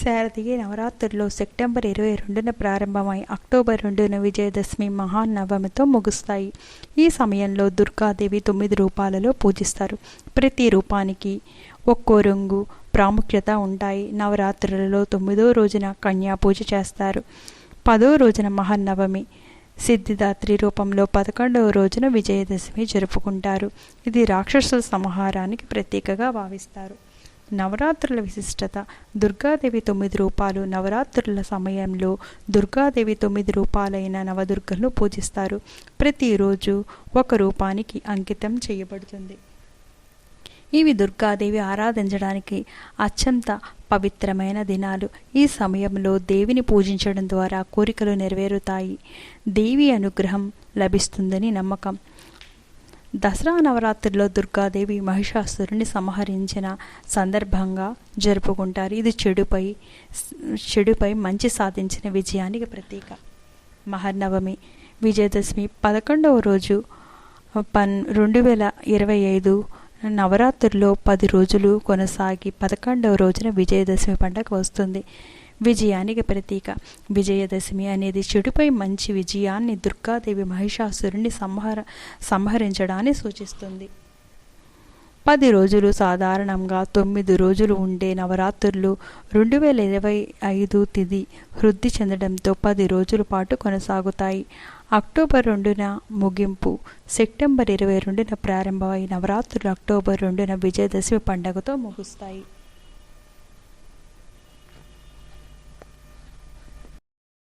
శారదీయ నవరాత్రుల్లో సెప్టెంబర్ 22న ప్రారంభమై అక్టోబర్ 2న విజయదశమి మహానవమితో ముగుస్తాయి. ఈ సమయంలో దుర్గాదేవి 9 రూపాలలో పూజిస్తారు. ప్రతి రూపానికి ఒక్కో రంగు ప్రాముఖ్యత ఉంటాయి. నవరాత్రులలో 9వ రోజున కన్యా పూజ చేస్తారు. 10వ రోజున మహానవమి సిద్ధిదాత్రి రూపంలో 11వ రోజున విజయదశమి జరుపుకుంటారు. ఇది రాక్షసుల సంహారానికి ప్రతీకగా భావిస్తారు. నవరాత్రుల విశిష్టత. దుర్గాదేవి 9 రూపాలు. నవరాత్రుల సమయంలో దుర్గాదేవి 9 రూపాలైన నవదుర్గలను పూజిస్తారు. ప్రతిరోజు ఒక రూపానికి అంకితం చేయబడుతుంది. ఇవి దుర్గాదేవి ఆరాధించడానికి అత్యంత పవిత్రమైన దినాలు. ఈ సమయంలో దేవిని పూజించడం ద్వారా కోరికలు నెరవేరుతాయి. దేవి అనుగ్రహం లభిస్తుందని నమ్మకం. దసరా నవరాత్రుల్లో దుర్గాదేవి మహిషాసురుని సంహరించిన సందర్భంగా జరుపుకుంటారు. ఇది చెడుపై మంచి సాధించిన విజయానికి ప్రతీక. మహానవమి విజయదశమి 11వ రోజు 2025 నవరాత్రుల్లో 10 రోజులు కొనసాగి 11వ రోజున విజయదశమి పండుగ వస్తుంది. విజయానికి ప్రతీక. విజయదశమి అనేది చెడుపై మంచి విజయాన్ని, దుర్గాదేవి మహిషాసురుని సంహరించడాన్ని సూచిస్తుంది. 10 రోజులు సాధారణంగా 9 రోజులు ఉండే నవరాత్రులు 2025 తిథి వృద్ధి చెందడంతో 10 రోజుల పాటు కొనసాగుతాయి. అక్టోబర్ 2న ముగింపు. సెప్టెంబర్ 22న ప్రారంభమై నవరాత్రులు అక్టోబర్ 2న విజయదశమి పండుగతో ముగుస్తాయి.